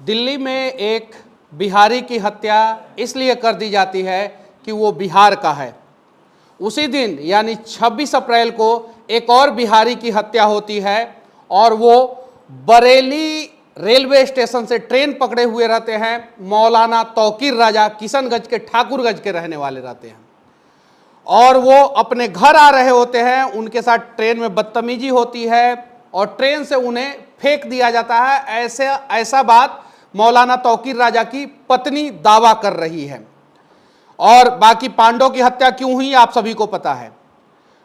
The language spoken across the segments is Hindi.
दिल्ली में एक बिहारी की हत्या इसलिए कर दी जाती है कि वो बिहार का है। उसी दिन यानी 26 अप्रैल को एक और बिहारी की हत्या होती है और वो बरेली रेलवे स्टेशन से ट्रेन पकड़े हुए रहते हैं। मौलाना तौकीर राजा किशनगंज के ठाकुरगंज के रहने वाले रहते हैं और वो अपने घर आ रहे होते हैं। उनके साथ ट्रेन में बदतमीजी होती है और ट्रेन से उन्हें फेंक दिया जाता है। ऐसा बात मौलाना तौकीर राजा की पत्नी दावा कर रही है। और बाकी पांडों की हत्या क्यों हुई आप सभी को पता है।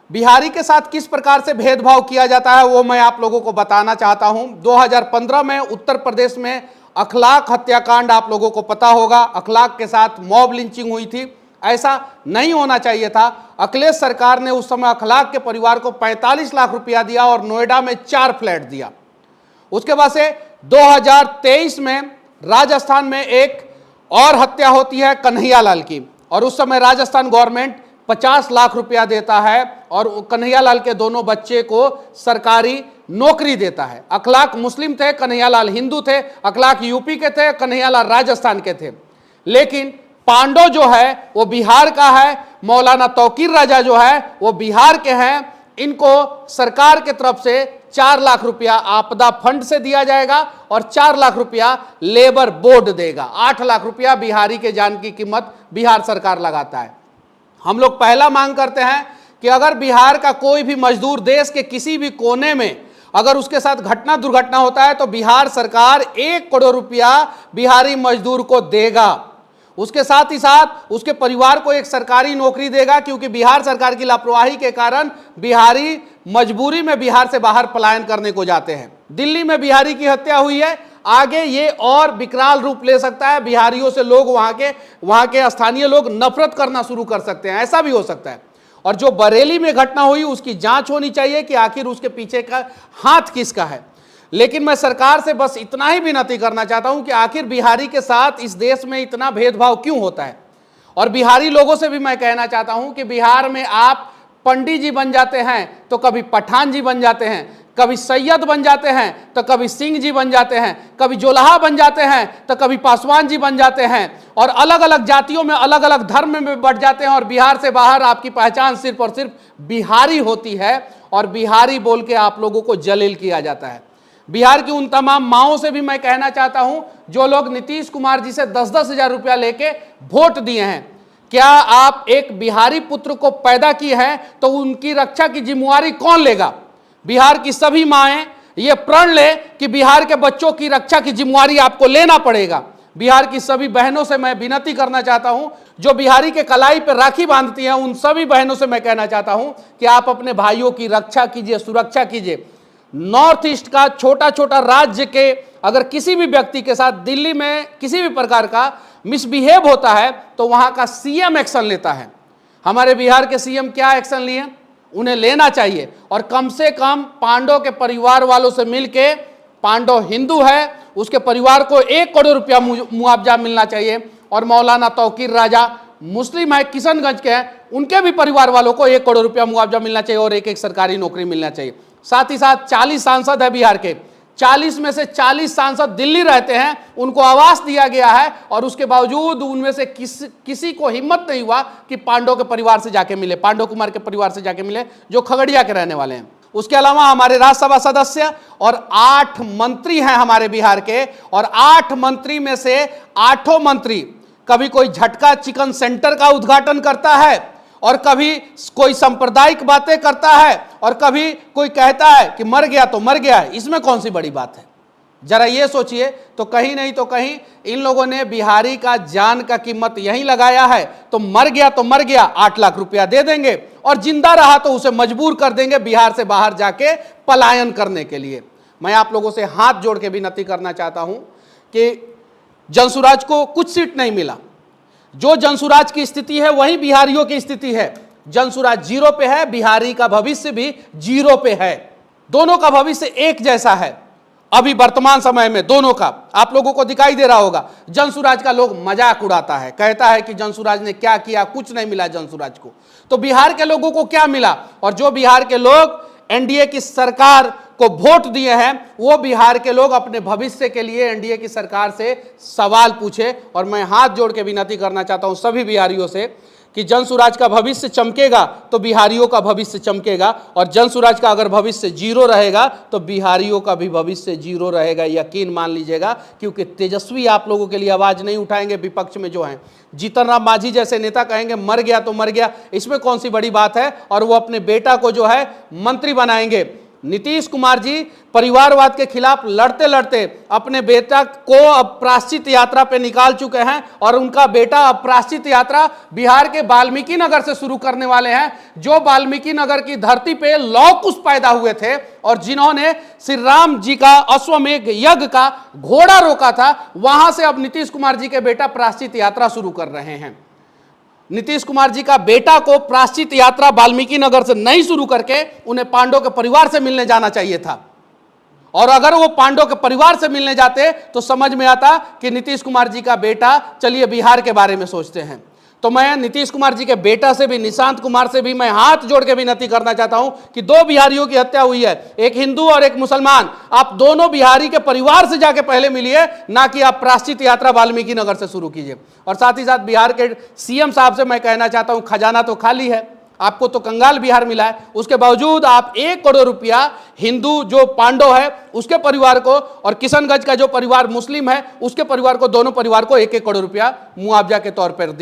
बिहारी के साथ किस प्रकार से भेदभाव किया जाता है वो मैं आप लोगों को बताना चाहता हूं। 2015 में उत्तर प्रदेश में अखलाक हत्याकांड आप लोगों को पता होगा। अखलाक के साथ मॉब लिंचिंग हुई थी। ऐसा नहीं होना चाहिए था। अखिलेश सरकार ने उस समय अखलाक के परिवार को 45 लाख रुपया दिया और नोएडा में 4 फ्लैट दिया। उसके बाद से 2023 में राजस्थान में एक और हत्या होती है कन्हैयालाल की और उस समय राजस्थान गवर्नमेंट 50 लाख रुपया देता है और कन्हैयालाल के दोनों बच्चे को सरकारी नौकरी देता है। अखलाक मुस्लिम थे, कन्हैयालाल हिंदू थे। अखलाक यूपी के थे, कन्हैयालाल राजस्थान के थे। लेकिन पांडो जो है वो बिहार का है। मौलाना तौकीर राजा जो है वो बिहार के हैं। इनको सरकार के तरफ से 4 लाख रुपया आपदा फंड से दिया जाएगा और 4 लाख रुपया लेबर बोर्ड देगा। 8 लाख रुपया बिहारी के जान की कीमत बिहार सरकार लगाता है। हम लोग पहला मांग करते हैं कि अगर बिहार का कोई भी मजदूर देश के किसी भी कोने में अगर उसके साथ घटना दुर्घटना होता है तो बिहार सरकार 1 करोड़ रुपया बिहारी मजदूर को देगा। उसके साथ ही साथ उसके परिवार को एक सरकारी नौकरी देगा, क्योंकि बिहार सरकार की लापरवाही के कारण बिहारी मजबूरी में बिहार से बाहर पलायन करने को जाते हैं। दिल्ली में बिहारी की हत्या हुई है, आगे ये और विकराल रूप ले सकता है। बिहारियों से लोग वहां के स्थानीय लोग नफरत करना शुरू कर सकते हैं, ऐसा भी हो सकता है। और जो बरेली में घटना हुई उसकी जांच होनी चाहिए कि आखिर उसके पीछे का हाथ किसका है। लेकिन मैं सरकार से बस इतना ही विनती करना चाहता हूं कि आखिर बिहारी के साथ इस देश में इतना भेदभाव क्यों होता है। और बिहारी लोगों से भी मैं कहना चाहता हूं कि बिहार में आप पंडित जी बन जाते हैं तो कभी पठान जी बन जाते हैं, कभी सैयद बन जाते हैं तो कभी सिंह जी बन जाते हैं, कभी जोल्हा बन जाते हैं तो कभी पासवान जी बन जाते हैं और अलग अलग जातियों में अलग अलग धर्म में बढ़ जाते हैं। और बिहार से बाहर आपकी पहचान सिर्फ और सिर्फ बिहारी होती है और बिहारी बोल के आप लोगों को जलील किया जाता है। बिहार की उन तमाम माओं से भी मैं कहना चाहता हूं जो लोग नीतीश कुमार जी से 10-10 हजार रुपया लेके वोट दिए हैं, क्या आप एक बिहारी पुत्र को पैदा किए हैं तो उनकी रक्षा की जिम्मेवारी कौन लेगा। बिहार की सभी माएं ये प्रण ले कि बिहार के बच्चों की रक्षा की जिम्मेवारी आपको लेना पड़ेगा। बिहार की सभी बहनों से मैं विनती करना चाहता हूं जो बिहारी के कलाई पर राखी बांधती हैं, उन सभी बहनों से मैं कहना चाहता हूं कि आप अपने भाइयों की रक्षा कीजिए, सुरक्षा कीजिए। नॉर्थ ईस्ट का छोटा छोटा राज्य के अगर किसी भी व्यक्ति के साथ दिल्ली में किसी भी प्रकार का मिसबिहेव होता है तो वहां का सीएम एक्शन लेता है। हमारे बिहार के सीएम क्या एक्शन लिए, उन्हें लेना चाहिए। और कम से कम पांडो के परिवार वालों से मिलके, पांडो हिंदू है, उसके परिवार को 1 करोड़ रुपया मुआवजा मिलना चाहिए। और मौलाना तौकीर राजा मुस्लिम है, किशनगंज के हैं, उनके भी परिवार वालों को 1 करोड़ रुपया मुआवजा मिलना चाहिए और एक सरकारी नौकरी मिलना चाहिए। साथ ही साथ 40 सांसद है बिहार के, 40 में से 40 सांसद दिल्ली रहते हैं, उनको आवास दिया गया है और उसके बावजूद उनमें से किसी को हिम्मत नहीं हुआ कि पांडो के परिवार से जाके मिले, पांडो कुमार के परिवार से जाके मिले जो खगड़िया के रहने वाले हैं। उसके अलावा हमारे राज्यसभा सदस्य और 8 मंत्री हैं हमारे बिहार के, और 8 मंत्री में से 8 मंत्री कभी कोई झटका चिकन सेंटर का उद्घाटन करता है और कभी कोई सांप्रदायिक बातें करता है और कभी कोई कहता है कि मर गया तो मर गया। इसमें कौन सी बड़ी बात है, जरा ये सोचिए। तो कहीं नहीं तो कहीं इन लोगों ने बिहारी का जान का कीमत यहीं लगाया है। तो मर गया तो मर गया, 8 लाख रुपया दे देंगे और जिंदा रहा तो उसे मजबूर कर देंगे बिहार से बाहर जाके पलायन करने के लिए। मैं आप लोगों से हाथ जोड़ के विनती करना चाहता हूं कि जनसुराज को कुछ सीट नहीं मिला। जो जनसुराज की स्थिति है वही बिहारियों की स्थिति है। जनसुराज 0 पे है, बिहारी का भविष्य भी 0 पे है। दोनों का भविष्य एक जैसा है अभी वर्तमान समय में, दोनों का आप लोगों को दिखाई दे रहा होगा। जनसुराज का लोग मजाक उड़ाता है, कहता है कि जनसुराज ने क्या किया, कुछ नहीं मिला जनसुराज को। तो बिहार के लोगों को क्या मिला। और जो बिहार के लोग एनडीए की सरकार को वोट दिए हैं वो बिहार के लोग अपने भविष्य के लिए एनडीए की सरकार से सवाल पूछे। और मैं हाथ जोड़ के विनती करना चाहता हूं सभी बिहारियों से कि जनसुराज का भविष्य चमकेगा तो बिहारियों का भविष्य चमकेगा, और जनसुराज का अगर भविष्य जीरो रहेगा तो बिहारियों का भी भविष्य जीरो रहेगा, यकीन मान लीजिएगा। क्योंकि तेजस्वी आप लोगों के लिए आवाज नहीं उठाएंगे, विपक्ष में जो हैं जीतन राम मांझी जैसे नेता कहेंगे मर गया तो मर गया, इसमें कौन सी बड़ी बात है, और वो अपने बेटा को जो है मंत्री बनाएंगे। नीतीश कुमार जी परिवारवाद के खिलाफ लड़ते लड़ते अपने बेटा को अब प्रायश्चित यात्रा पे निकाल चुके हैं, और उनका बेटा अब प्रायश्चित यात्रा बिहार के वाल्मीकि नगर से शुरू करने वाले हैं, जो वाल्मीकि नगर की धरती पे लौह कुश पैदा हुए थे और जिन्होंने श्री राम जी का अश्वमेध यज्ञ का घोड़ा रोका था, वहां से अब नीतीश कुमार जी के बेटा प्रायश्चित यात्रा शुरू कर रहे हैं। नीतीश कुमार जी का बेटा को प्रायश्चित यात्रा वाल्मीकि नगर से नहीं शुरू करके उन्हें पांडव के परिवार से मिलने जाना चाहिए था, और अगर वो पांडव के परिवार से मिलने जाते तो समझ में आता कि नीतीश कुमार जी का बेटा, चलिए बिहार के बारे में सोचते हैं। तो मैं नीतीश कुमार जी के बेटा से भी, निशांत कुमार से भी मैं हाथ जोड़ के विनती करना चाहता हूं कि दो बिहारियों की हत्या हुई है, एक हिंदू और एक मुसलमान, आप दोनों बिहारी के परिवार से जाके पहले मिलिए, ना कि आप प्रायश्चित यात्रा वाल्मीकि नगर से शुरू कीजिए। और साथ ही साथ बिहार के सीएम साहब से मैं कहना चाहता हूं, खजाना तो खाली है, आपको तो कंगाल बिहार मिला है, उसके बावजूद आप 1 करोड़ रुपया हिंदू जो पांडव है उसके परिवार को, और किशनगंज का जो परिवार मुस्लिम है उसके परिवार को, दोनों परिवार को 1-1 करोड़ रुपया मुआवजा के तौर पर